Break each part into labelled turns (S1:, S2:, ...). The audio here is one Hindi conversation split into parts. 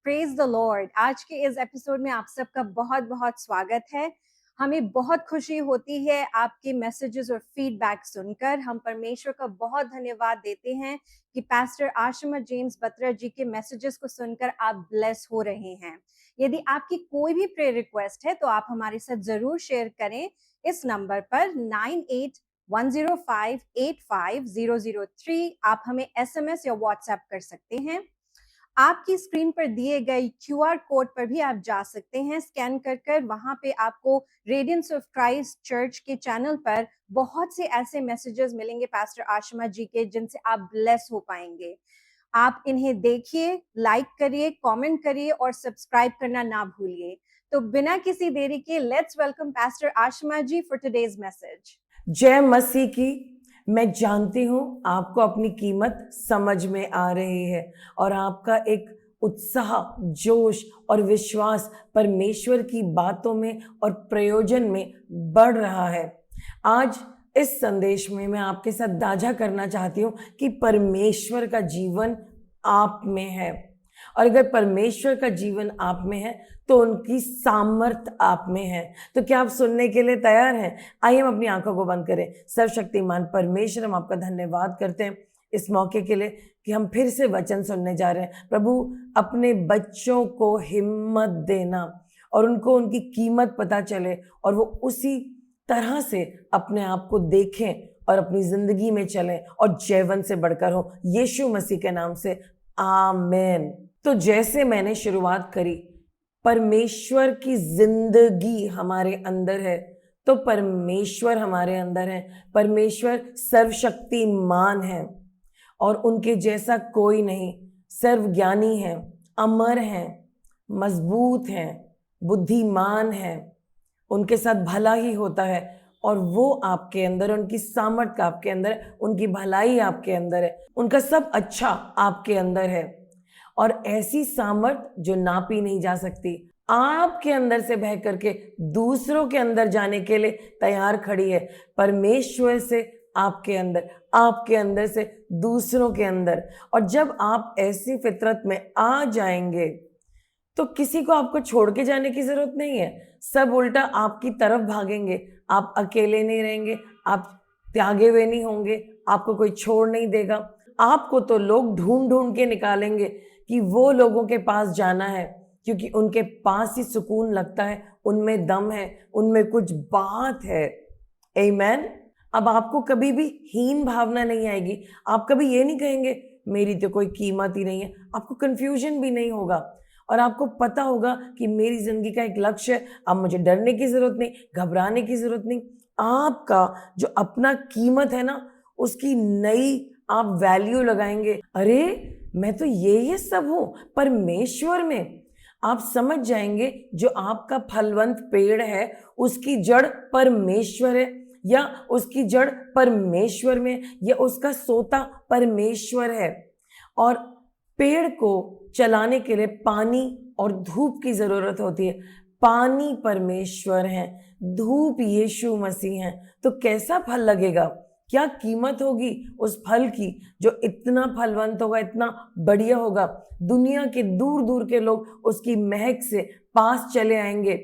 S1: Praise the Lord. आज के इस एपिसोड में आप सबका बहुत बहुत स्वागत है। हमें बहुत खुशी होती है आपके मैसेजेस और फीडबैक सुनकर। हम परमेश्वर का बहुत धन्यवाद देते हैं कि पास्टर आशिमा जेम्स बत्रा जी के मैसेजेस को सुनकर आप ब्लेस हो रहे हैं। यदि आपकी कोई भी प्रेयर रिक्वेस्ट है तो आप हमारे साथ जरूर शेयर करें इस नंबर पर 9810585003। आप हमें SMS या व्हाट्सएप कर सकते हैं। आपकी स्क्रीन पर दिए गए QR कोड पर भी आप जा सकते हैं। स्कैन कर वहां पे आपको रेडियंस ऑफ क्राइस्ट चर्च के चैनल पर बहुत से ऐसे मैसेजेस मिलेंगे पास्टर आशिमा जी के, जिनसे आप ब्लेस हो पाएंगे। आप इन्हें देखिए, लाइक करिए, कमेंट करिए और सब्सक्राइब करना ना भूलिए। तो बिना किसी देरी के let's welcome pastor Ashima ji for today's message.
S2: जय मसीह की। मैं जानती हूँ आपको अपनी कीमत समझ में आ रही है और आपका एक उत्साह, जोश और विश्वास परमेश्वर की बातों में और प्रयोजन में बढ़ रहा है। आज इस संदेश में मैं आपके साथ साझा करना चाहती हूँ कि परमेश्वर का जीवन आप में है, और अगर परमेश्वर का जीवन आप में है तो उनकी सामर्थ आप में है। तो क्या आप सुनने के लिए तैयार हैं? आइए हम अपनी आंखों को बंद करें। सर्वशक्तिमान परमेश्वर, हम आपका धन्यवाद करते हैं इस मौके के लिए कि हम फिर से वचन सुनने जा रहे हैं। प्रभु, अपने बच्चों को हिम्मत देना और उनको उनकी कीमत पता चले और वो उसी तरह से अपने आप को देखें और अपनी जिंदगी में चलें और जयवंत से बढ़कर हो। यीशु मसीह के नाम से आमीन। तो जैसे मैंने शुरुआत करी, परमेश्वर की जिंदगी हमारे अंदर है, तो परमेश्वर हमारे अंदर है। परमेश्वर सर्वशक्तिमान है और उनके जैसा कोई नहीं। सर्वज्ञानी है, अमर है, मजबूत है, बुद्धिमान है। उनके साथ भला ही होता है और वो आपके अंदर, उनकी सामर्थ्य आपके अंदर है, उनकी भलाई आपके अंदर है, उनका सब अच्छा आपके अंदर है। और ऐसी सामर्थ्य जो नापी नहीं जा सकती, आपके अंदर से बह करके दूसरों के अंदर जाने के लिए तैयार खड़ी है। परमेश्वर से आपके अंदर, आपके अंदर से दूसरों के अंदर। और जब आप ऐसी फितरत में आ जाएंगे तो किसी को आपको छोड़ के जाने की जरूरत नहीं है। सब उल्टा आपकी तरफ भागेंगे। आप अकेले नहीं रहेंगे, आप त्यागे हुए नहीं होंगे, आपको कोई छोड़ नहीं देगा। आपको तो लोग ढूंढ ढूंढ के निकालेंगे कि वो लोगों के पास जाना है, क्योंकि उनके पास ही सुकून लगता है, उनमें दम है, उनमें कुछ बात है। आमीन। अब आपको कभी भी हीन भावना नहीं आएगी। आप कभी ये नहीं कहेंगे मेरी तो कोई कीमत ही नहीं है। आपको कंफ्यूजन भी नहीं होगा और आपको पता होगा कि मेरी जिंदगी का एक लक्ष्य है। अब मुझे डरने की जरूरत नहीं, घबराने की जरूरत नहीं। आपका जो अपना कीमत है ना, उसकी नई आप वैल्यू लगाएंगे। अरे मैं तो ये सब हूं परमेश्वर में। आप समझ जाएंगे जो आपका फलवंत पेड़ है उसकी जड़ परमेश्वर है, या उसकी जड़ परमेश्वर में, या उसका सोता परमेश्वर है। और पेड़ को चलाने के लिए पानी और धूप की जरूरत होती है। पानी परमेश्वर है, धूप यीशु मसीह है। तो कैसा फल लगेगा, क्या कीमत होगी उस फल की जो इतना फलवंत होगा, इतना बढ़िया होगा। दुनिया के दूर दूर के लोग उसकी महक से पास चले आएंगे।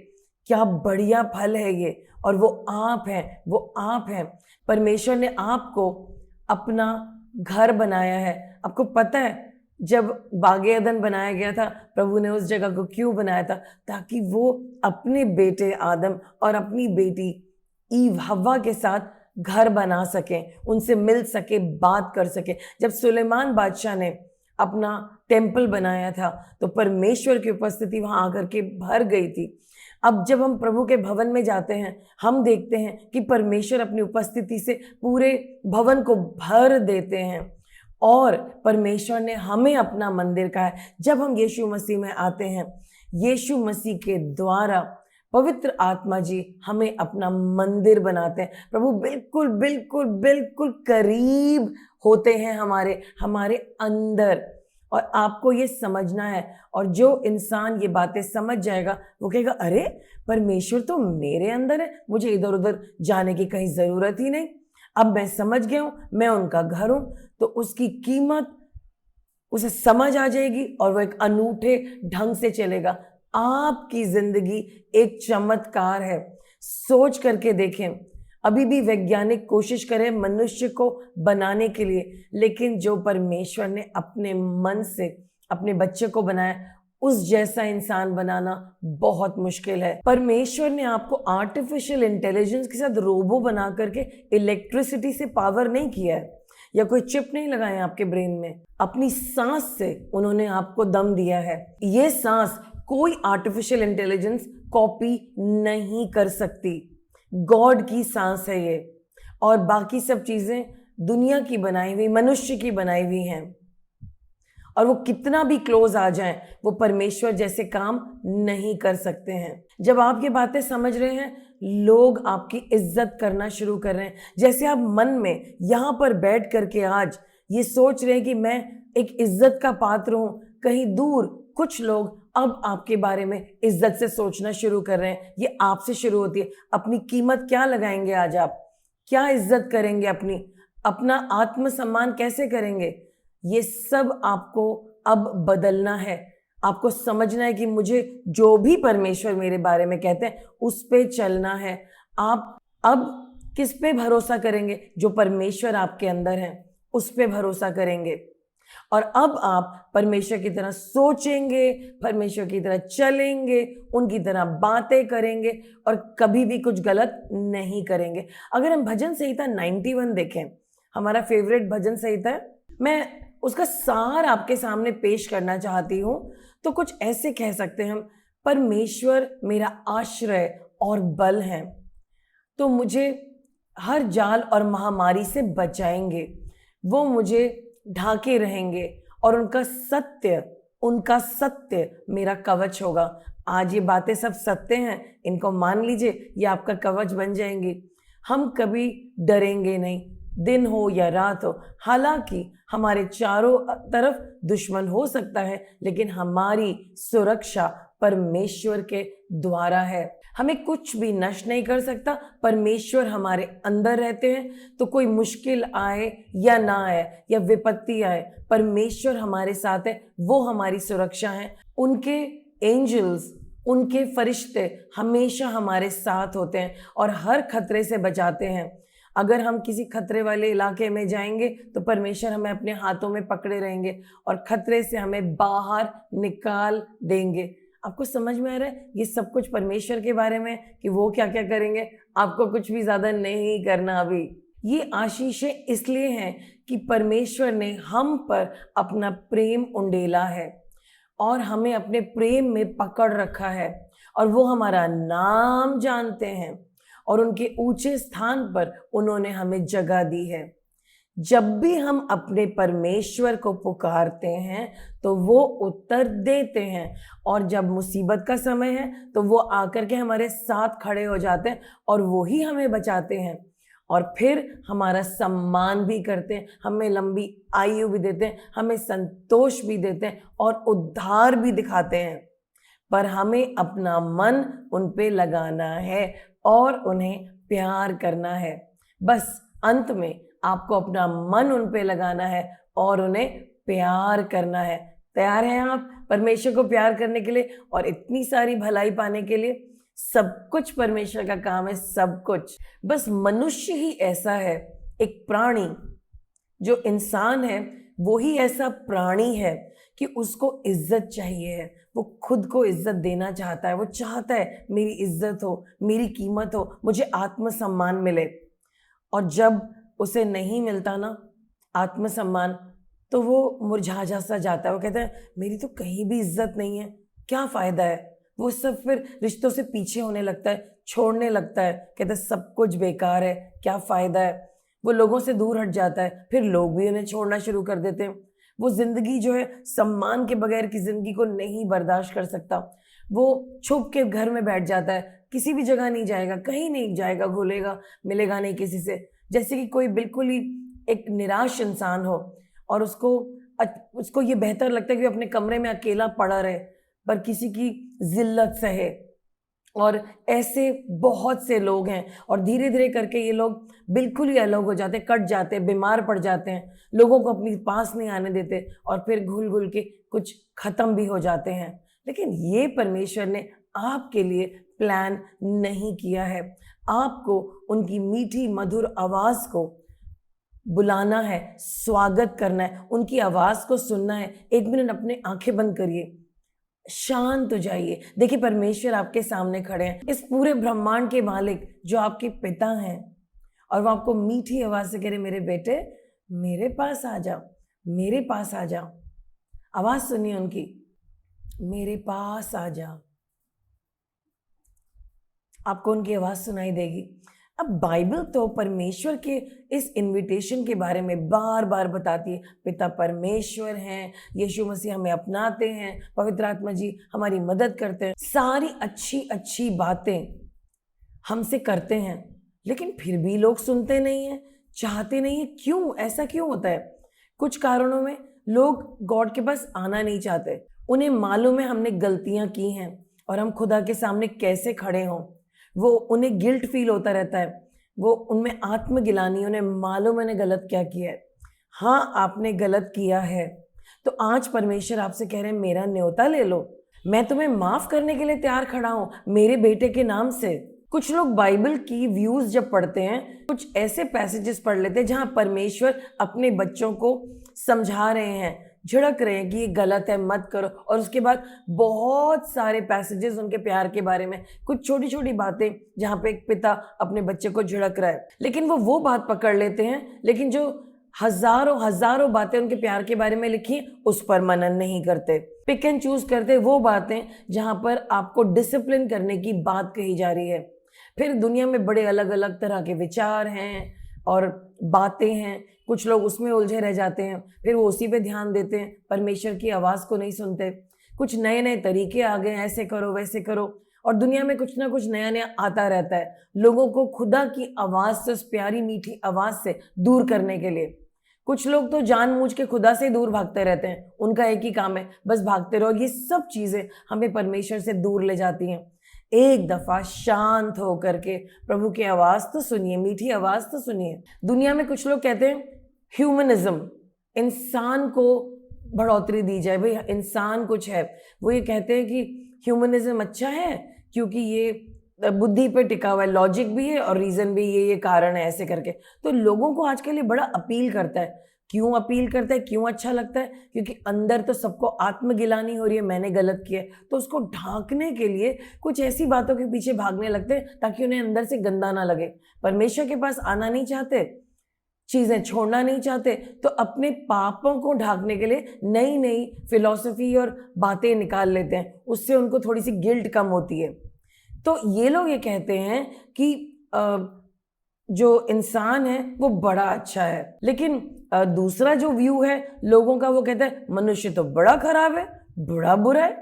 S2: क्या बढ़िया फल है ये। और वो आप हैं, वो आप हैं। परमेश्वर ने आपको अपना घर बनाया है। आपको पता है जब बागे अदन बनाया गया था, प्रभु ने उस जगह को क्यों बनाया था? ताकि वो अपने बेटे आदम और अपनी बेटी ईव हव्वा के साथ घर बना सके, उनसे मिल सके, बात कर सके। जब सुलेमान बादशाह ने अपना टेम्पल बनाया था तो परमेश्वर की उपस्थिति वहां आकर के भर गई थी। अब जब हम प्रभु के भवन में जाते हैं, हम देखते हैं कि परमेश्वर अपनी उपस्थिति से पूरे भवन को भर देते हैं। और परमेश्वर ने हमें अपना मंदिर कहा है। जब हम यीशु मसीह में आते हैं, यीशु मसीह के द्वारा पवित्र आत्मा जी हमें अपना मंदिर बनाते हैं। प्रभु बिल्कुल बिल्कुल बिल्कुल करीब होते हैं हमारे अंदर। और आपको ये समझना है। और जो इंसान ये बातें समझ जाएगा वो कहेगा अरे परमेश्वर तो मेरे अंदर है, मुझे इधर उधर जाने की कहीं जरूरत ही नहीं। अब मैं समझ गया हूं, मैं उनका घर हूं। तो उसकी कीमत उसे समझ आ जाएगी और वो एक अनूठे ढंग से चलेगा। आपकी जिंदगी एक चमत्कार है, सोच करके देखें। अभी भी वैज्ञानिक कोशिश करें मनुष्य को बनाने के लिए, लेकिन जो परमेश्वर ने अपने मन से अपने बच्चे को बनाया, उस जैसा इंसान बनाना बहुत मुश्किल है। परमेश्वर ने आपको आर्टिफिशियल इंटेलिजेंस के साथ रोबो बना करके इलेक्ट्रिसिटी से पावर नहीं किया है, या कोई चिप नहीं लगाए आपके ब्रेन में। अपनी सांस से उन्होंने आपको दम दिया है। ये सांस कोई आर्टिफिशियल इंटेलिजेंस कॉपी नहीं कर सकती। गॉड की सांस है ये, और बाकी सब चीजें दुनिया की बनाई हुई, मनुष्य की बनाई हुई हैं। और वो कितना भी क्लोज आ जाएं, वो परमेश्वर जैसे काम नहीं कर सकते हैं। जब आप ये बातें समझ रहे हैं, लोग आपकी इज्जत करना शुरू कर रहे हैं। जैसे आप मन में यहाँ पर बैठ करके आज ये सोच रहे हैं कि मैं एक इज्जत का पात्र हूँ, कहीं दूर कुछ लोग अब आपके बारे में इज्जत से सोचना शुरू कर रहे हैं। ये आपसे शुरू होती है। अपनी कीमत क्या लगाएंगे आज आप? क्या इज्जत करेंगे अपनी? अपना आत्मसम्मान कैसे करेंगे? ये सब आपको अब बदलना है। आपको समझना है कि मुझे जो भी परमेश्वर मेरे बारे में कहते हैं उस पे चलना है। आप अब किस पे भरोसा करेंगे? जो परमेश्वर आपके अंदर है उस पे भरोसा करेंगे। और अब आप परमेश्वर की तरह सोचेंगे, परमेश्वर की तरह चलेंगे, उनकी तरह बातें करेंगे और कभी भी कुछ गलत नहीं करेंगे। अगर हम भजन संहिता 91 देखें, हमारा फेवरेट भजन संहिता है, मैं उसका सार आपके सामने पेश करना चाहती हूँ। तो कुछ ऐसे कह सकते हैं हम, परमेश्वर मेरा आश्रय और बल है, तो मुझे हर जाल और महामारी से बचाएंगे। वो मुझे ढाके रहेंगे और उनका सत्य मेरा कवच होगा। आज ये बातें सब सत्य हैं, इनको मान लीजिए, ये आपका कवच बन जाएंगी। हम कभी डरेंगे नहीं, दिन हो या रात हो। हालांकि हमारे चारों तरफ दुश्मन हो सकता है, लेकिन हमारी सुरक्षा परमेश्वर के द्वारा है। हमें कुछ भी नष्ट नहीं कर सकता। परमेश्वर हमारे अंदर रहते हैं, तो कोई मुश्किल आए या ना आए या विपत्ति आए, परमेश्वर हमारे साथ है, वो हमारी सुरक्षा है। उनके एंजल्स, उनके फरिश्ते हमेशा हमारे साथ होते हैं और हर खतरे से बचाते हैं। अगर हम किसी खतरे वाले इलाके में जाएंगे तो परमेश्वर हमें अपने हाथों में पकड़े रहेंगे और खतरे से हमें बाहर निकाल देंगे। आपको समझ में आ रहा है ये सब कुछ परमेश्वर के बारे में, कि वो क्या क्या करेंगे? आपको कुछ भी ज्यादा नहीं करना। अभी ये आशीषें इसलिए हैं कि परमेश्वर ने हम पर अपना प्रेम उंडेला है और हमें अपने प्रेम में पकड़ रखा है, और वो हमारा नाम जानते हैं और उनके ऊंचे स्थान पर उन्होंने हमें जगह दी है। जब भी हम अपने परमेश्वर को पुकारते हैं तो वो उत्तर देते हैं, और जब मुसीबत का समय है तो वो आकर के हमारे साथ खड़े हो जाते हैं और वो ही हमें बचाते हैं, और फिर हमारा सम्मान भी करते हैं, हमें लंबी आयु भी देते हैं, हमें संतोष भी देते हैं और उद्धार भी दिखाते हैं। पर हमें अपना मन उन पे लगाना है और उन्हें प्यार करना है। बस अंत में आपको अपना मन उन पे लगाना है और उन्हें प्यार करना है। तैयार हैं आप परमेश्वर को प्यार करने के लिए और इतनी सारी भलाई पाने के लिए? सब कुछ परमेश्वर का काम है, सब कुछ। बस मनुष्य ही ऐसा है, एक प्राणी, जो इंसान है वो ही ऐसा प्राणी है कि उसको इज्जत चाहिए है। वो खुद को इज्जत देना चाहता है। वो चाहता है मेरी इज्जत हो, मेरी कीमत हो, मुझे आत्मसम्मान मिले। और जब उसे नहीं मिलता ना आत्मसम्मान, तो वो मुरझा सा जाता है। वो कहता है मेरी तो कहीं भी इज्जत नहीं है, क्या फायदा है। वो सब फिर रिश्तों से पीछे होने लगता है, छोड़ने लगता है, कहता है सब कुछ बेकार है, क्या फायदा है। वो लोगों से दूर हट जाता है, फिर लोग भी उन्हें छोड़ना शुरू कर देते हैं। वो जिंदगी जो है, सम्मान के बगैर की जिंदगी को नहीं बर्दाश्त कर सकता। वो छुप के घर में बैठ जाता है, किसी भी जगह नहीं जाएगा, कहीं नहीं जाएगा, घुलेगा मिलेगा नहीं किसी से। जैसे कि कोई बिल्कुल ही एक निराश इंसान हो और उसको ये बेहतर लगता है कि वो अपने कमरे में अकेला पड़ा रहे, पर किसी की जिल्लत सहे। और ऐसे बहुत से लोग हैं और धीरे धीरे करके ये लोग बिल्कुल ही अलग हो जाते हैं, कट जाते हैं, बीमार पड़ जाते हैं, लोगों को अपने पास नहीं आने देते और फिर घुल घुल के कुछ खत्म भी हो जाते हैं। लेकिन ये परमेश्वर ने आपके लिए प्लान नहीं किया है। आपको उनकी मीठी मधुर आवाज को बुलाना है, स्वागत करना है, उनकी आवाज को सुनना है। 1 मिनट अपने आंखें बंद करिए, शांत हो जाइए। देखिए परमेश्वर आपके सामने खड़े हैं, इस पूरे ब्रह्मांड के मालिक जो आपके पिता हैं, और वो आपको मीठी आवाज से कह रहे, मेरे बेटे मेरे पास आ जाओ, मेरे पास आ जाओ। आवाज सुनिए उनकी, मेरे पास आ जाओ। आपको उनकी आवाज सुनाई देगी। अब बाइबल तो परमेश्वर के इस इनविटेशन के बारे में बार बार बताती है। पिता परमेश्वर हैं, यीशु मसीह हमें अपनाते हैं, पवित्र आत्मा जी हमारी मदद करते हैं, सारी अच्छी अच्छी बातें हमसे करते हैं, लेकिन फिर भी लोग सुनते नहीं हैं, चाहते नहीं है। क्यों? ऐसा क्यों होता है? कुछ कारणों में लोग गॉड के पास आना नहीं चाहते। उन्हें मालूम है हमने गलतियां की हैं और हम खुदा के सामने कैसे खड़े हों। वो उन्हें गिल्ट फील होता रहता है, वो उनमें आत्मगिलानी, उन्हें मालूम है उन्हें गलत क्या किया है। हाँ, आपने गलत किया है, तो आज परमेश्वर आपसे कह रहे हैं मेरा न्योता ले लो, मैं तुम्हें माफ करने के लिए तैयार खड़ा हूं मेरे बेटे के नाम से। कुछ लोग बाइबल की व्यूज जब पढ़ते हैं, कुछ ऐसे पैसेजेस पढ़ लेते हैं जहां परमेश्वर अपने बच्चों को समझा रहे हैं, झिड़क रहे हैं कि ये गलत है, मत करो, और उसके बाद बहुत सारे पैसेजेस उनके प्यार के बारे में, कुछ छोटी छोटी बातें जहां पे एक पिता अपने बच्चे को झिड़क रहा है, लेकिन वो बात पकड़ लेते हैं, लेकिन जो हजारों हजारों बातें उनके प्यार के बारे में लिखी उस पर मनन नहीं करते। पिक एंड चूज करते वो बातें जहां पर आपको डिसिप्लिन करने की बात कही जा रही है। फिर दुनिया में बड़े अलग अलग तरह के विचार हैं और बातें हैं, कुछ लोग उसमें उलझे रह जाते हैं, फिर वो उसी पे ध्यान देते हैं, परमेश्वर की आवाज़ को नहीं सुनते। कुछ नए नए तरीके आ गए, ऐसे करो वैसे करो, और दुनिया में कुछ ना कुछ नया नया आता रहता है लोगों को खुदा की आवाज़ से, उस प्यारी मीठी आवाज़ से दूर करने के लिए। कुछ लोग तो जानबूझ के खुदा से दूर भागते रहते हैं, उनका एक ही काम है बस भागते रहो। ये सब चीज़ें हमें परमेश्वर से दूर ले जाती हैं। एक दफा शांत हो करके प्रभु की आवाज तो सुनिए, मीठी आवाज तो सुनिए। दुनिया में कुछ लोग कहते हैं ह्यूमनिज्म, इंसान को बढ़ोतरी दी जाए, भाई इंसान कुछ है। वो ये कहते हैं कि ह्यूमनिज्म अच्छा है क्योंकि ये बुद्धि पे टिका हुआ है, लॉजिक भी है और रीजन भी, ये कारण है, ऐसे करके। तो लोगों को आजकल ये बड़ा अपील करता है। क्यों अपील करता है, क्यों अच्छा लगता है? क्योंकि अंदर तो सबको आत्मगिलानी हो रही है, मैंने गलत किया है, तो उसको ढांकने के लिए कुछ ऐसी बातों के पीछे भागने लगते हैं ताकि उन्हें अंदर से गंदा ना लगे। परमेश्वर के पास आना नहीं चाहते, चीजें छोड़ना नहीं चाहते, तो अपने पापों को ढांकने के लिए नई नई फिलॉसफी और बातें निकाल लेते हैं, उससे उनको थोड़ी सी गिल्ट कम होती है। तो ये लोग ये कहते हैं कि जो इंसान है वो बड़ा अच्छा है, लेकिन दूसरा जो व्यू है लोगों का, वो कहता है मनुष्य तो बड़ा खराब है, बड़ा बुरा है।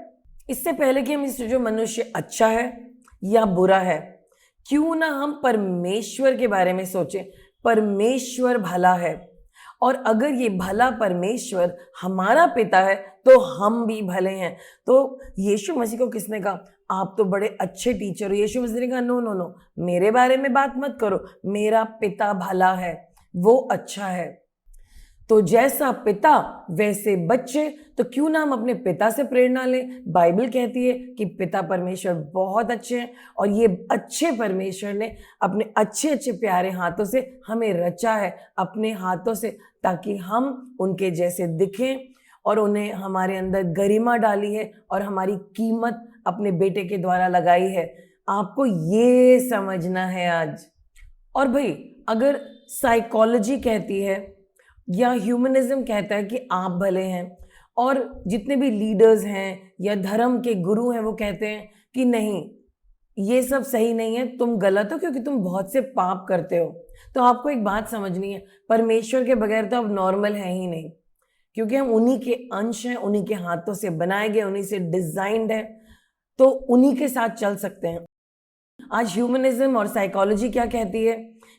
S2: इससे पहले कि हम इस जो मनुष्य अच्छा है या बुरा है, क्यों ना हम परमेश्वर के बारे में सोचें। परमेश्वर भला है, और अगर ये भला परमेश्वर हमारा पिता है तो हम भी भले हैं। तो यीशु मसीह को किसने कहा आप तो बड़े अच्छे टीचर हो? यीशु मसीह ने कहा नो नो नो, मेरे बारे में बात मत करो, मेरा पिता भला है, वो अच्छा है। तो जैसा पिता वैसे बच्चे, तो क्यों ना हम अपने पिता से प्रेरणा लें। बाइबल कहती है कि पिता परमेश्वर बहुत अच्छे हैं, और ये अच्छे परमेश्वर ने अपने अच्छे अच्छे प्यारे हाथों से हमें रचा है, अपने हाथों से, ताकि हम उनके जैसे दिखें, और उन्हें हमारे अंदर गरिमा डाली है और हमारी कीमत अपने बेटे के द्वारा लगाई है। आपको ये समझना है आज। और भाई अगर साइकोलॉजी कहती है या ह्यूमनिज्म कहता है कि आप भले हैं, और जितने भी लीडर्स हैं या धर्म के गुरु हैं वो कहते हैं कि नहीं ये सब सही नहीं है, तुम गलत हो क्योंकि तुम बहुत से पाप करते हो, तो आपको एक बात समझनी है, परमेश्वर के बगैर तो अब नॉर्मल है ही नहीं, क्योंकि हम उन्हीं के अंश हैं, उन्हीं के हाथों से बनाए गए, उन्हीं से डिजाइंड है, तो उन्हीं के साथ चल सकते हैं। आज ह्यूमनिज्म और साइकोलॉजी क्या कहती है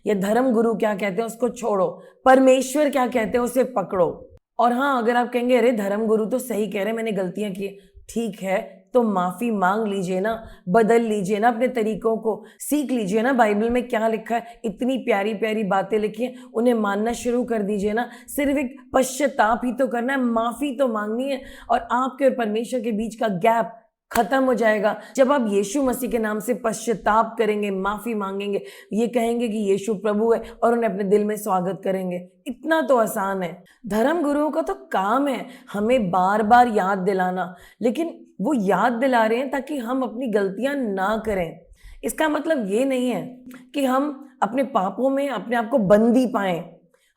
S2: या धर्म गुरु क्या कहते हैं उसको छोड़ो, परमेश्वर क्या कहते हैं उसे पकड़ो। और हाँ, अगर आप कहेंगे अरे धर्म गुरु तो सही कह रहे हैं, मैंने गलतियां की, ठीक है, तो माफी मांग लीजिए ना, बदल लीजिए ना अपने तरीकों को, सीख लीजिए ना बाइबल में क्या लिखा है। इतनी प्यारी प्यारी बातें लिखी हैं, उन्हें मानना शुरू कर दीजिए ना। सिर्फ एक पश्चाताप ही तो करना है, माफी तो मांगनी है, और आपके और परमेश्वर के बीच का गैप खत्म हो जाएगा जब आप यीशु मसीह के नाम से पश्चाताप करेंगे, माफी मांगेंगे, ये कहेंगे कि यीशु प्रभु है और उन्हें अपने दिल में स्वागत करेंगे। इतना तो आसान है। धर्म गुरुओं का तो काम है हमें बार बार याद दिलाना, लेकिन वो याद दिला रहे हैं ताकि हम अपनी गलतियां ना करें। इसका मतलब ये नहीं है कि हम अपने पापों में अपने आप को बंदी पाएं।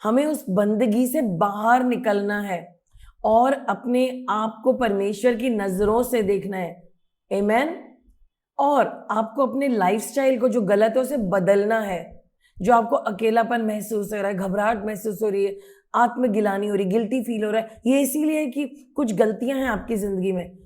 S2: हमें उस बंदगी से बाहर निकलना है और अपने आप को परमेश्वर की नजरों से देखना है। आमेन। और आपको अपने लाइफस्टाइल को जो गलत है उसे बदलना है। जो आपको अकेलापन महसूस हो रहा है, घबराहट महसूस हो रही है, आत्मगिलानी हो रही, गिल्टी फील हो रहा है, ये इसीलिए है कि कुछ गलतियां हैं आपकी जिंदगी में,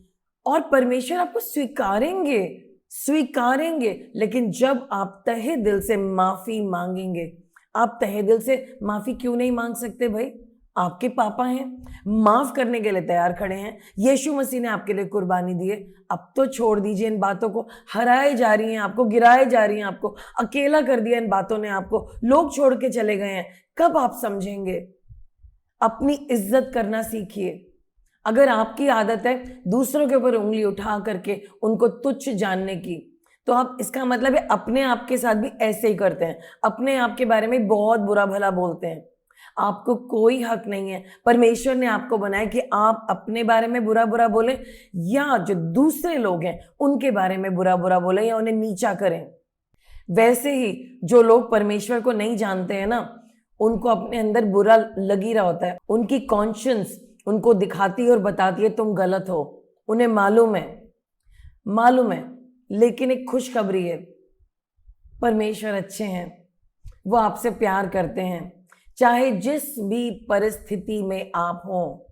S2: और परमेश्वर आपको स्वीकारेंगे, स्वीकारेंगे। लेकिन जब आप तहे दिल से माफी मांगेंगे। आप तहे दिल से माफी क्यों नहीं मांग सकते भाई? आपके पापा हैं, माफ करने के लिए तैयार खड़े हैं। यीशु मसीह ने आपके लिए कुर्बानी दी है। अब तो छोड़ दीजिए इन बातों को। हराए जा रही हैं आपको, गिराए जा रही हैं आपको, अकेला कर दिया इन बातों ने आपको, लोग छोड़ के चले गए हैं। कब आप समझेंगे? अपनी इज्जत करना सीखिए। अगर आपकी आदत है दूसरों के ऊपर उंगली उठा करके उनको तुच्छ जानने की, तो आप, इसका मतलब है अपने आप के साथ भी ऐसे ही करते हैं, अपने आप के बारे में बहुत बुरा भला बोलते हैं। आपको कोई हक नहीं है। परमेश्वर ने आपको बनाया कि आप अपने बारे में बुरा बुरा बोलें, या जो दूसरे लोग हैं उनके बारे में बुरा बुरा बोलें या उन्हें नीचा करें। वैसे ही जो लोग परमेश्वर को नहीं जानते हैं ना, उनको अपने अंदर बुरा लग ही रहा होता है। उनकी कॉन्शियंस उनको दिखाती है और बताती है तुम गलत हो। उन्हें मालूम है, मालूम है। लेकिन एक खुशखबरी है, परमेश्वर अच्छे हैं, वो आपसे प्यार करते हैं। चाहे जिस भी परिस्थिति में आप हो,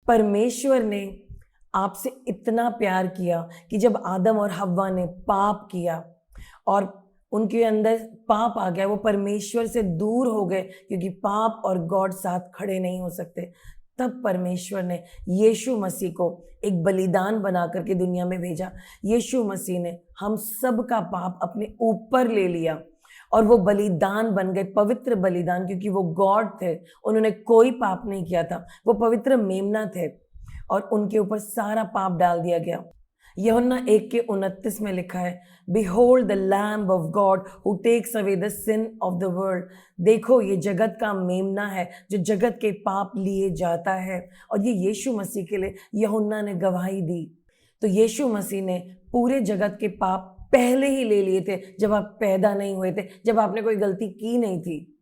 S2: परमेश्वर ने आपसे इतना प्यार किया कि जब आदम और हव्वा ने पाप किया और उनके अंदर पाप आ गया, वो परमेश्वर से दूर हो गए, क्योंकि पाप और गॉड साथ खड़े नहीं हो सकते। तब परमेश्वर ने यीशु मसीह को एक बलिदान बना करके दुनिया में भेजा। यीशु मसीह ने हम सब का पाप अपने ऊपर ले लिया और वो बलिदान बन गए, पवित्र बलिदान, क्योंकि वो गॉड थे, उन्होंने कोई पाप नहीं किया था। वो पवित्र मेमना थे और उनके ऊपर सारा पाप डाल दिया गया। यूहन्ना 1:29 में लिखा है, behold the lamb of God who takes away the sin of the world. देखो, ये जगत का मेमना है जो जगत के पाप लिए जाता है। और ये यीशु मसीह के लिए यूहन्ना ने गवाही दी। तो यीशु मसीह ने पूरे जगत के पाप पहले ही ले लिए थे, जब आप पैदा नहीं हुए थे, जब आपने कोई गलती की नहीं थी।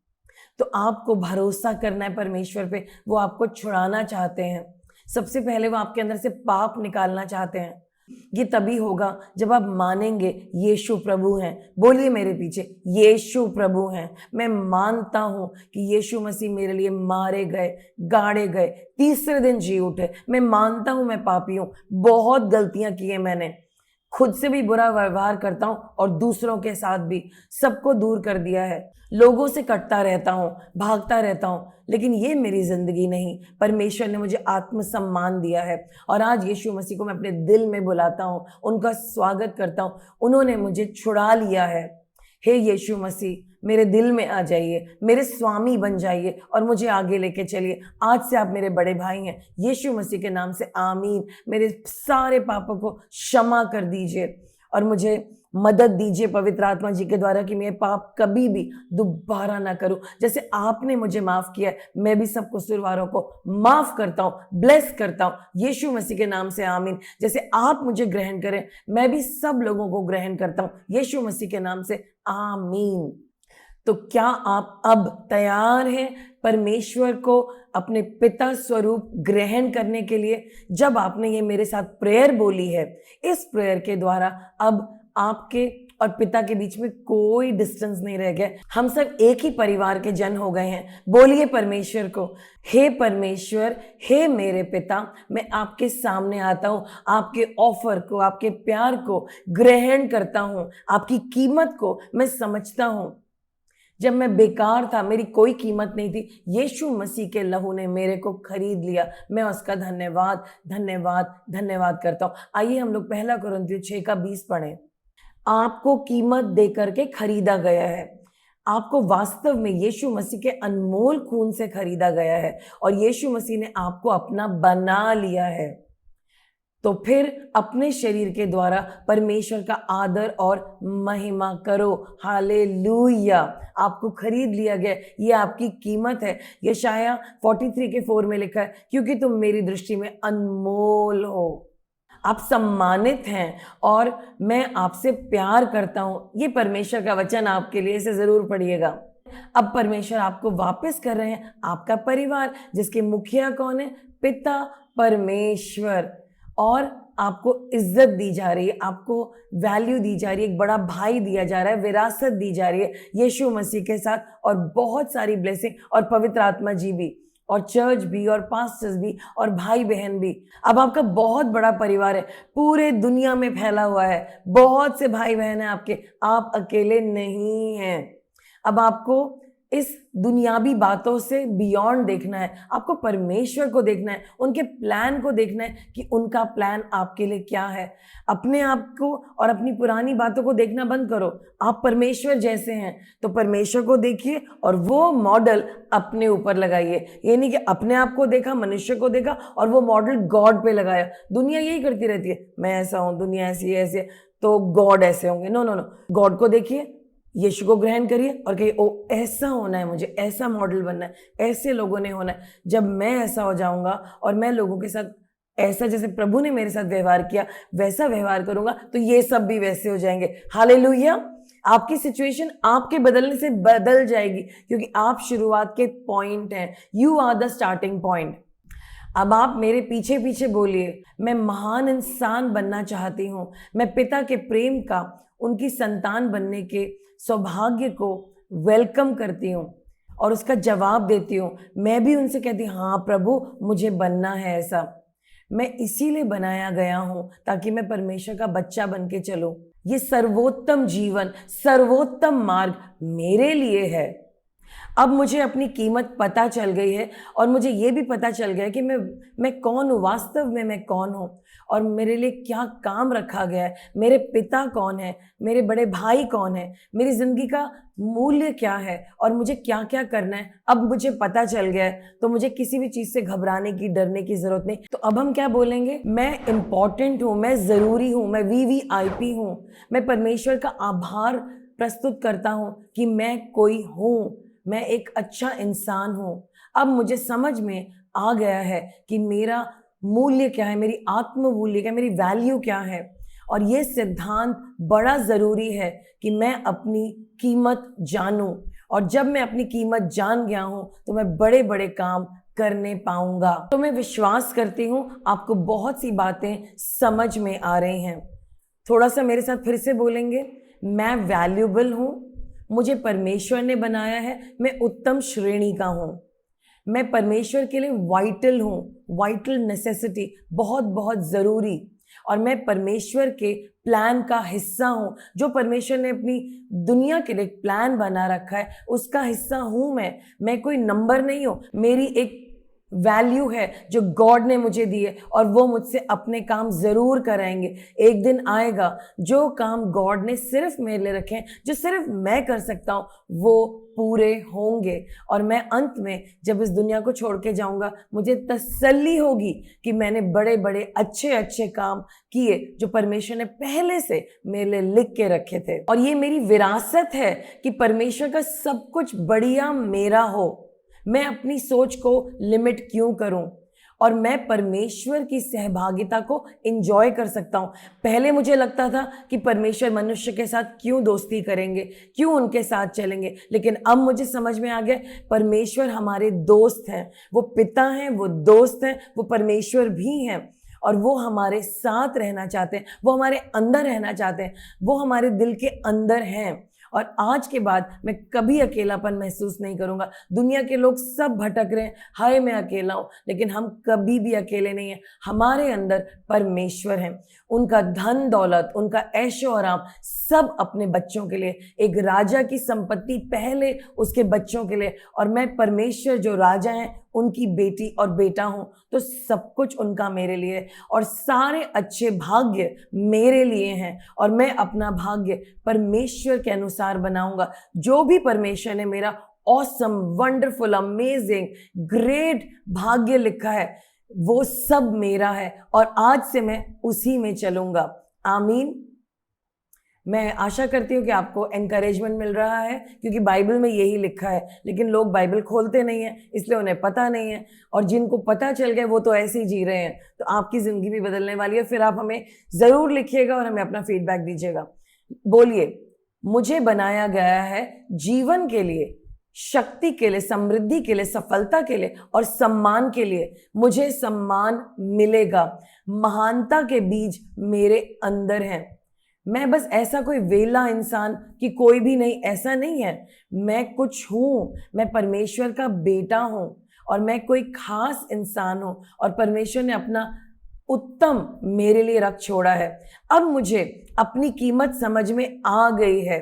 S2: तो आपको भरोसा करना है परमेश्वर पे। वो आपको छुड़ाना चाहते हैं। सबसे पहले वो आपके अंदर से पाप निकालना चाहते हैं। ये तभी होगा जब आप मानेंगे यीशु प्रभु हैं। बोलिए मेरे पीछे, यीशु प्रभु हैं। मैं मानता हूं कि यीशु मसीह मेरे लिए मारे गए, गाड़े गए, तीसरे दिन जी उठे। मैं मानता हूं मैं पापी हूं, बहुत गलतियां की है मैंने, खुद से भी बुरा व्यवहार करता हूं और दूसरों के साथ भी, सबको दूर कर दिया है, लोगों से कटता रहता हूं, भागता रहता हूं। लेकिन ये मेरी जिंदगी नहीं। परमेश्वर ने मुझे आत्मसम्मान दिया है और आज यीशु मसीह को मैं अपने दिल में बुलाता हूं, उनका स्वागत करता हूं। उन्होंने मुझे छुड़ा लिया है। हे यीशु मसीह, मेरे दिल में आ जाइए, मेरे स्वामी बन जाइए और मुझे आगे लेके चलिए। आज से आप मेरे बड़े भाई हैं। यीशु मसीह के नाम से आमीन। मेरे सारे पापों को क्षमा कर दीजिए और मुझे मदद दीजिए पवित्र आत्मा जी के द्वारा कि मैं पाप कभी भी दोबारा ना करूं। जैसे आपने मुझे माफ किया है, मैं भी सब कसूरवारों को माफ करता हूं, ब्लेस करता हूं यीशु मसीह के नाम से आमीन। जैसे आप मुझे ग्रहण करें, मैं भी सब लोगों को ग्रहण करता हूं यीशु मसीह के नाम से आमीन। तो क्या आप अब तैयार हैं परमेश्वर को अपने पिता स्वरूप ग्रहण करने के लिए? जब आपने ये मेरे साथ प्रेयर बोली है, इस प्रेयर के द्वारा अब आपके और पिता के बीच में कोई डिस्टेंस नहीं रह गया। हम सब एक ही परिवार के जन हो गए हैं। बोलिए परमेश्वर को, हे परमेश्वर, हे मेरे पिता, मैं आपके सामने आता हूँ, आपके ऑफर को, आपके प्यार को ग्रहण करता हूँ, आपकी कीमत को मैं समझता हूँ। जब मैं बेकार था, मेरी कोई कीमत नहीं थी, यीशु मसीह के लहू ने मेरे को खरीद लिया। मैं उसका धन्यवाद धन्यवाद धन्यवाद करता हूँ। आइए हम लोग 1 कुरिन्थियों 6:20 पढ़ें। आपको कीमत दे करके खरीदा गया है। आपको वास्तव में यीशु मसीह के अनमोल खून से खरीदा गया है और यीशु मसीह ने आपको अपना बना लिया है। तो फिर अपने शरीर के द्वारा परमेश्वर का आदर और महिमा करो। हालेलुया। आपको खरीद लिया गया, ये आपकी कीमत है। यशाया 43:4 में लिखा है, क्योंकि तुम मेरी दृष्टि में अनमोल हो, आप सम्मानित हैं और मैं आपसे प्यार करता हूं। ये परमेश्वर का वचन आपके लिए, इसे जरूर पढ़िएगा। अब परमेश्वर आपको वापस कर रहे हैं आपका परिवार, जिसके मुखिया कौन है? पिता परमेश्वर। और आपको इज्जत दी जा रही है, आपको वैल्यू दी जा रही है, एक बड़ा भाई दिया जा रहा है, विरासत दी जा रही है यीशु मसीह के साथ, और बहुत सारी ब्लेसिंग, और पवित्र आत्मा जी भी, और चर्च भी, और पास्टर्स भी, और भाई बहन भी। अब आपका बहुत बड़ा परिवार है, पूरे दुनिया में फैला हुआ है, बहुत से भाई बहन हैं आपके, आप अकेले नहीं हैं। अब आपको इस दुनियावी बातों से बियॉन्ड देखना है, आपको परमेश्वर को देखना है, उनके प्लान को देखना है कि उनका प्लान आपके लिए क्या है। अपने आप को और अपनी पुरानी बातों को देखना बंद करो। आप परमेश्वर जैसे हैं तो परमेश्वर को देखिए और वो मॉडल अपने ऊपर लगाइए। ये नहीं कि अपने आप को देखा, मनुष्य को देखा और वो मॉडल गॉड पे लगाया। दुनिया यही करती रहती है, मैं ऐसा हूं, दुनिया ऐसी है, ऐसी है तो गॉड ऐसे होंगे। नो नो नो, गॉड को देखिए, यीशु को ग्रहण करिए और कहिए, ओ ऐसा होना है, मुझे ऐसा मॉडल बनना है, ऐसे लोगों ने होना है। जब मैं ऐसा हो जाऊंगा और मैं लोगों के साथ ऐसा, जैसे प्रभु ने मेरे साथ व्यवहार किया वैसा व्यवहार करूंगा, तो ये सब भी वैसे हो जाएंगे। हालेलुया। आपकी सिचुएशन आपके बदलने से बदल जाएगी, क्योंकि आप शुरुआत के पॉइंट हैं। You are the starting point. अब आप मेरे पीछे पीछे बोलिए, मैं महान इंसान बनना चाहती हूँ, मैं पिता के प्रेम का, उनकी संतान बनने के सौभाग्य को वेलकम करती हूँ और उसका जवाब देती हूँ। मैं भी उनसे कहती हूँ, हाँ प्रभु, मुझे बनना है ऐसा। मैं इसीलिए बनाया गया हूँ ताकि मैं परमेश्वर का बच्चा बन के चलूं। ये सर्वोत्तम जीवन, सर्वोत्तम मार्ग मेरे लिए है। अब मुझे अपनी कीमत पता चल गई है और मुझे ये भी पता चल गया है कि मैं कौन हूँ, वास्तव में मैं कौन हूँ और मेरे लिए क्या काम रखा गया है। मेरे पिता कौन है, मेरे बड़े भाई कौन है, मेरी जिंदगी का मूल्य क्या है और मुझे क्या क्या करना है। अब मुझे पता चल गया है, तो मुझे किसी भी चीज से घबराने की, डरने की जरूरत नहीं। तो अब हम क्या बोलेंगे? मैं इंपॉर्टेंट हूँ, मैं जरूरी हूँ, मैं VVIP हूँ। मैं परमेश्वर का आभार प्रस्तुत करता हूँ कि मैं कोई हूँ, मैं एक अच्छा इंसान हूं। अब मुझे समझ में आ गया है कि मेरा मूल्य क्या है, मेरी आत्म मूल्य क्या है, मेरी वैल्यू क्या है। और ये सिद्धांत बड़ा जरूरी है कि मैं अपनी कीमत जानूं, और जब मैं अपनी कीमत जान गया हूं तो मैं बड़े बड़े काम करने पाऊंगा। तो मैं विश्वास करती हूं आपको बहुत सी बातें समझ में आ रही हैं। थोड़ा सा मेरे साथ फिर से बोलेंगे, मैं वैल्यूबल हूं, मुझे परमेश्वर ने बनाया है, मैं उत्तम श्रेणी का हूं, मैं परमेश्वर के लिए वाइटल हूं, वाइटल नेसेसिटी, बहुत बहुत जरूरी, और मैं परमेश्वर के प्लान का हिस्सा हूं। जो परमेश्वर ने अपनी दुनिया के लिए प्लान बना रखा है उसका हिस्सा हूं मैं कोई नंबर नहीं हूं। मेरी एक वैल्यू है जो गॉड ने मुझे दी है और वो मुझसे अपने काम जरूर कराएंगे। एक दिन आएगा जो काम गॉड ने सिर्फ मेरे लिए रखे हैं, जो सिर्फ मैं कर सकता हूँ, वो पूरे होंगे और मैं अंत में जब इस दुनिया को छोड़ के जाऊंगा मुझे तसल्ली होगी कि मैंने बड़े बड़े अच्छे अच्छे काम किए जो परमेश्वर ने पहले से मेरे लिए लिख के रखे थे। और ये मेरी विरासत है कि परमेश्वर का सब कुछ बढ़िया मेरा हो। मैं अपनी सोच को लिमिट क्यों करूं, और मैं परमेश्वर की सहभागिता को एंजॉय कर सकता हूं। पहले मुझे लगता था कि परमेश्वर मनुष्य के साथ क्यों दोस्ती करेंगे, क्यों उनके साथ चलेंगे, लेकिन अब मुझे समझ में आ गया परमेश्वर हमारे दोस्त हैं। वो पिता हैं, वो दोस्त हैं, वो परमेश्वर भी हैं और वो हमारे साथ रहना चाहते हैं, वो हमारे अंदर रहना चाहते हैं, वो हमारे दिल के अंदर हैं। और आज के बाद मैं कभी अकेलापन महसूस नहीं करूंगा। दुनिया के लोग सब भटक रहे हैं, हाय मैं अकेला हूं, लेकिन हम कभी भी अकेले नहीं हैं। हमारे अंदर परमेश्वर है। उनका धन दौलत, उनका ऐशो आराम सब अपने बच्चों के लिए। एक राजा की संपत्ति पहले उसके बच्चों के लिए, और मैं परमेश्वर जो राजा हैं उनकी बेटी और बेटा हूं, तो सब कुछ उनका मेरे लिए, और सारे अच्छे भाग्य मेरे लिए हैं। और मैं अपना भाग्य परमेश्वर के अनुसार बनाऊंगा। जो भी परमेश्वर ने मेरा ऑसम, वंडरफुल, अमेजिंग, ग्रेट भाग्य लिखा है, वो सब मेरा है, और आज से मैं उसी में चलूंगा। आमीन। मैं आशा करती हूँ कि आपको एनकरेजमेंट मिल रहा है, क्योंकि बाइबल में यही लिखा है, लेकिन लोग बाइबल खोलते नहीं हैं, इसलिए उन्हें पता नहीं है। और जिनको पता चल गया वो तो ऐसे ही जी रहे हैं। तो आपकी जिंदगी भी बदलने वाली है। फिर आप हमें जरूर लिखिएगा और हमें अपना फीडबैक दीजिएगा। बोलिए, मुझे बनाया गया है जीवन के लिए, शक्ति के लिए, समृद्धि के लिए, सफलता के लिए और सम्मान के लिए। मुझे सम्मान मिलेगा। महानता के बीज मेरे अंदर हैं। मैं बस ऐसा कोई वेला इंसान कि कोई भी नहीं, ऐसा नहीं है। मैं कुछ हूं। मैं परमेश्वर का बेटा हूं, और मैं कोई खास इंसान हूं, और परमेश्वर ने अपना उत्तम मेरे लिए रख छोड़ा है। अब मुझे अपनी कीमत समझ में आ गई है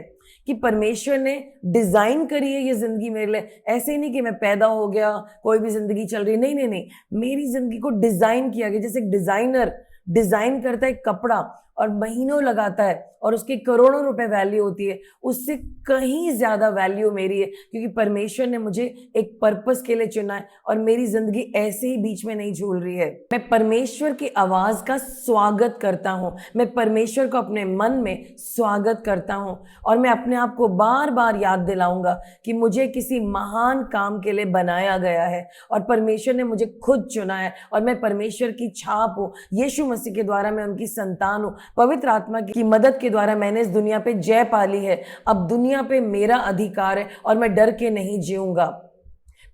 S2: कि परमेश्वर ने डिजाइन करी है ये जिंदगी मेरे लिए। ऐसे ही नहीं कि मैं पैदा हो गया, कोई भी जिंदगी चल रही, नहीं नहीं नहीं। मेरी जिंदगी को डिजाइन किया गया। जैसे एक डिजाइनर डिजाइन करता है कपड़ा और महीनों लगाता है, और उसकी करोड़ों रुपए वैल्यू होती है, उससे कहीं ज्यादा वैल्यू मेरी है, क्योंकि परमेश्वर ने मुझे एक पर्पस के लिए चुना है, और मेरी जिंदगी ऐसे ही बीच में नहीं झूल रही है। मैं परमेश्वर की आवाज का स्वागत करता हूं। मैं परमेश्वर को अपने मन में स्वागत करता हूं, और मैं अपने आप को बार बार याद दिलाऊंगा कि मुझे किसी महान काम के लिए बनाया गया है, और परमेश्वर ने मुझे खुद चुना है, और मैं परमेश्वर की छाप हूं। यीशु मसीह के द्वारा मैं उनकी संतान हूं। पवित्र आत्मा की मदद के द्वारा मैंने इस दुनिया पे जय पाली है। अब दुनिया पे मेरा अधिकार है, और मैं डर के नहीं जीऊंगा।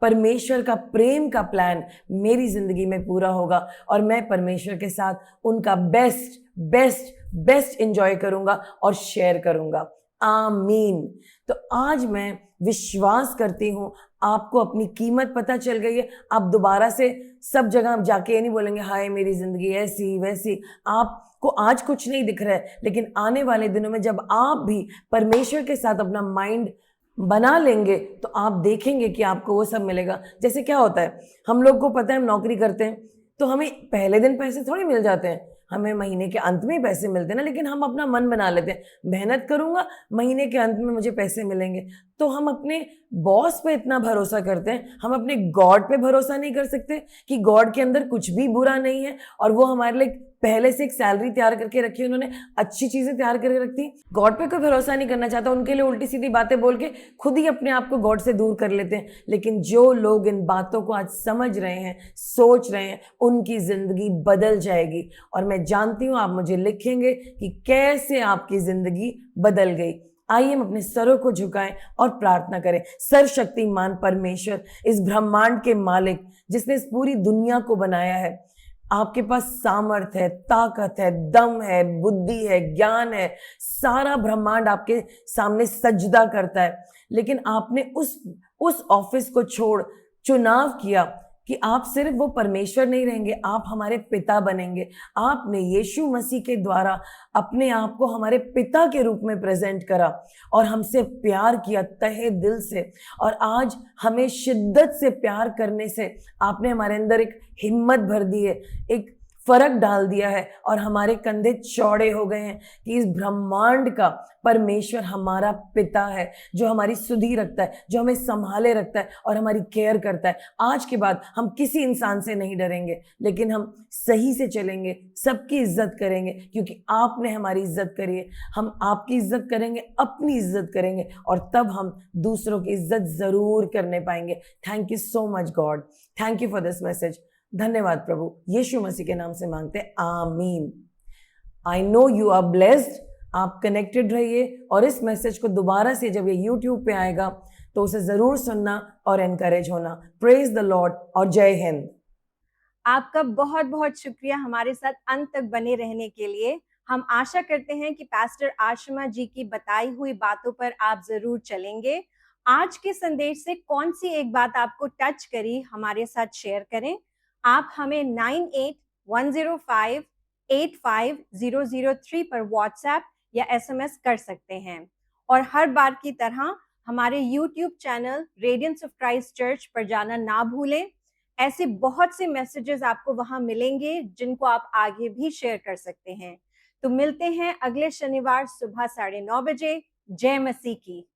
S2: परमेश्वर का प्रेम का प्लान मेरी जिंदगी में पूरा होगा, और मैं परमेश्वर के साथ उनका बेस्ट बेस्ट बेस्ट एंजॉय करूंगा और शेयर करूंगा। आमीन। तो आज मैं विश्वास करती हूं आपको अपनी कीमत पता चल गई है। आप दोबारा से सब जगह आप जाके ये नहीं बोलेंगे हाय मेरी जिंदगी ऐसी वैसी। आपको आज कुछ नहीं दिख रहा है, लेकिन आने वाले दिनों में जब आप भी परमेश्वर के साथ अपना माइंड बना लेंगे, तो आप देखेंगे कि आपको वो सब मिलेगा। जैसे क्या होता है, हम लोग को पता है हम नौकरी करते हैं, तो हमें पहले दिन पैसे थोड़ी मिल जाते हैं, हमें महीने के अंत में ही पैसे मिलते हैं ना। लेकिन हम अपना मन बना लेते हैं, मेहनत करूंगा महीने के अंत में मुझे पैसे मिलेंगे। तो हम अपने बॉस पे इतना भरोसा करते हैं, हम अपने गॉड पे भरोसा नहीं कर सकते कि गॉड के अंदर कुछ भी बुरा नहीं है, और वो हमारे लिए पहले से एक सैलरी तैयार करके रखी है, उन्होंने अच्छी चीजें तैयार करके रखती। गॉड पे कोई भरोसा नहीं करना चाहता, उनके लिए उल्टी सीधी बातें बोल के खुद ही अपने आप को गॉड से दूर कर लेते हैं। लेकिन जो लोग इन बातों को आज समझ रहे हैं, सोच रहे हैं, उनकी जिंदगी बदल जाएगी। और मैं जानती हूं आप मुझे लिखेंगे कि कैसे आपकी जिंदगी बदल गई। आइए हम अपने सरों को झुकाएं और प्रार्थना करें। सर्वशक्तिमान परमेश्वर, इस ब्रह्मांड के मालिक जिसने इस पूरी दुनिया को बनाया है, आपके पास सामर्थ्य है, ताकत है, दम है, बुद्धि है, ज्ञान है। सारा ब्रह्मांड आपके सामने सजदा करता है, लेकिन आपने उस ऑफिस को छोड़ चुनाव किया कि आप सिर्फ वो परमेश्वर नहीं रहेंगे, आप हमारे पिता बनेंगे। आपने यीशु मसीह के द्वारा अपने आप को हमारे पिता के रूप में प्रेजेंट करा और हमसे प्यार किया तहे दिल से। और आज हमें शिद्दत से प्यार करने से आपने हमारे अंदर एक हिम्मत भर दी है, एक फर्क डाल दिया है, और हमारे कंधे चौड़े हो गए हैं कि इस ब्रह्मांड का परमेश्वर हमारा पिता है, जो हमारी सुधि रखता है, जो हमें संभाले रखता है और हमारी केयर करता है। आज के बाद हम किसी इंसान से नहीं डरेंगे, लेकिन हम सही से चलेंगे, सबकी इज्जत करेंगे, क्योंकि आपने हमारी इज्जत करी है। हम आपकी इज्जत करेंगे, अपनी इज्जत करेंगे, और तब हम दूसरों की इज्जत जरूर करने पाएंगे। Thank you so much God, thank you for this message. धन्यवाद प्रभु, यीशु मसीह के नाम से मांगते हैं, आमीन। I know you are blessed. आप कनेक्टेड रहिए, और इस मैसेज को दोबारा से जब ये यूट्यूब पे आएगा तो उसे जरूर सुनना और एनकरेज होना। प्रेज द लॉर्ड और जय हिंद।
S1: आपका बहुत बहुत शुक्रिया हमारे साथ अंत तक बने रहने के लिए। हम आशा करते हैं कि पास्टर आशिमा जी की बताई हुई बातों पर आप जरूर चलेंगे। आज के संदेश से कौन सी एक बात आपको टच करी, हमारे साथ शेयर करें। आप हमें 9810585003 पर व्हाट्सएप या एसएमएस कर सकते हैं। और हर बार की तरह हमारे YouTube channel radiance of Christ church पर जाना ना भूलें। ऐसे बहुत से मैसेजेस आपको वहां मिलेंगे जिनको आप आगे भी शेयर कर सकते हैं। तो मिलते हैं अगले शनिवार सुबह 9:30 बजे। जय मसीह की।